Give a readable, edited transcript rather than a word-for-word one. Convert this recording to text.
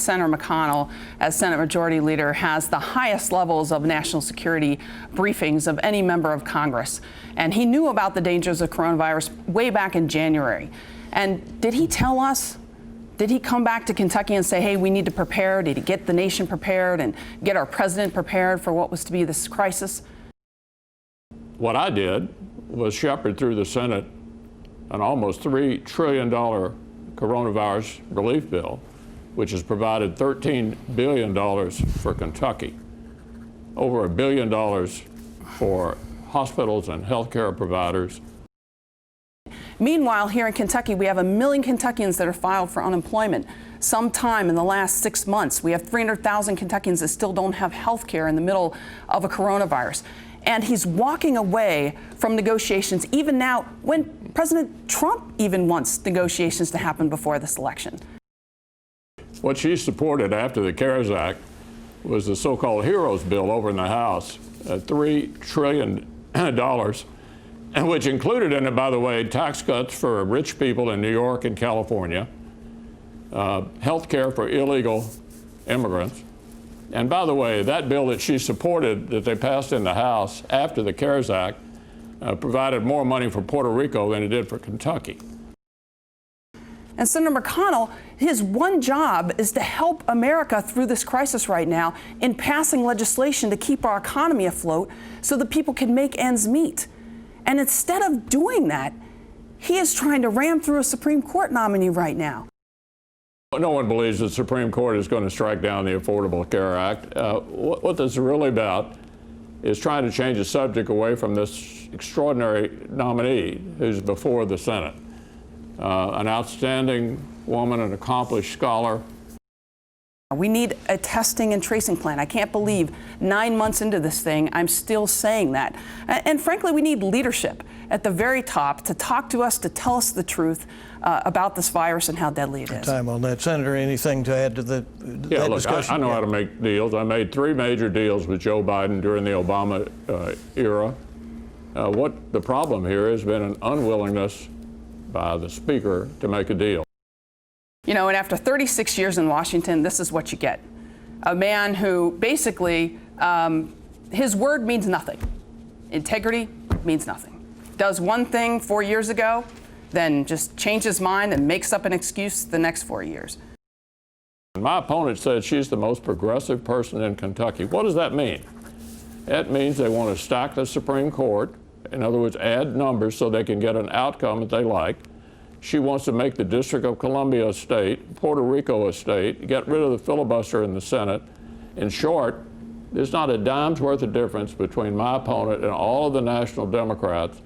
Senator McConnell, as Senate Majority Leader, has the highest levels of national security briefings of any member of Congress. And he knew about the dangers of coronavirus way back in January. And did he tell us? Did he come back to Kentucky and say, hey, we need to prepare? Did he get the nation prepared and get our president prepared for what was to be this crisis? What I did was shepherd through the Senate an almost $3 trillion coronavirus relief bill, which has provided $13 billion for Kentucky, over $1 billion for hospitals and healthcare providers. Meanwhile, here in Kentucky, we have 1 million Kentuckians that are filed for unemployment. Sometime in the last 6 months, we have 300,000 Kentuckians that still don't have health care in the middle of a coronavirus. And he's walking away from negotiations even now when President Trump even wants negotiations to happen before this election. What she supported after the CARES Act was the so-called HEROES bill over in the House, $3 trillion, and which included in it, by the way, tax cuts for rich people in New York and California, health care for illegal immigrants. And by the way, that bill that she supported that they passed in the House after the CARES Act provided more money for Puerto Rico than it did for Kentucky. And Senator McConnell, his one job is to help America through this crisis right now in passing legislation to keep our economy afloat so that people can make ends meet. And instead of doing that, he is trying to ram through a Supreme Court nominee right now. No one believes the Supreme Court is going to strike down the Affordable Care Act. What this is really about is trying to change the subject away from this extraordinary nominee who's before the Senate. An outstanding woman, an accomplished scholar. We need a testing and tracing plan. I can't believe 9 months into this thing, I'm still saying that. And frankly, we need leadership at the very top to talk to us, to tell us the truth about this virus and how deadly it is. Time on that. Senator, anything to add to that discussion? I know how to make deals. I made 3 major deals with Joe Biden during the Obama era. What the problem here has been an unwillingness by the Speaker to make a deal. You know, and after 36 years in Washington, this is what you get. A man who basically, his word means nothing. Integrity means nothing. Does one thing 4 years ago, then just changes his mind and makes up an excuse the next 4 years. My opponent said she's the most progressive person in Kentucky. What does that mean? That means they want to stack the Supreme Court. In other words, add numbers so they can get an outcome that they like. She wants to make the District of Columbia a state, Puerto Rico a state, get rid of the filibuster in the Senate. In short, there's not a dime's worth of difference between my opponent and all of the national Democrats.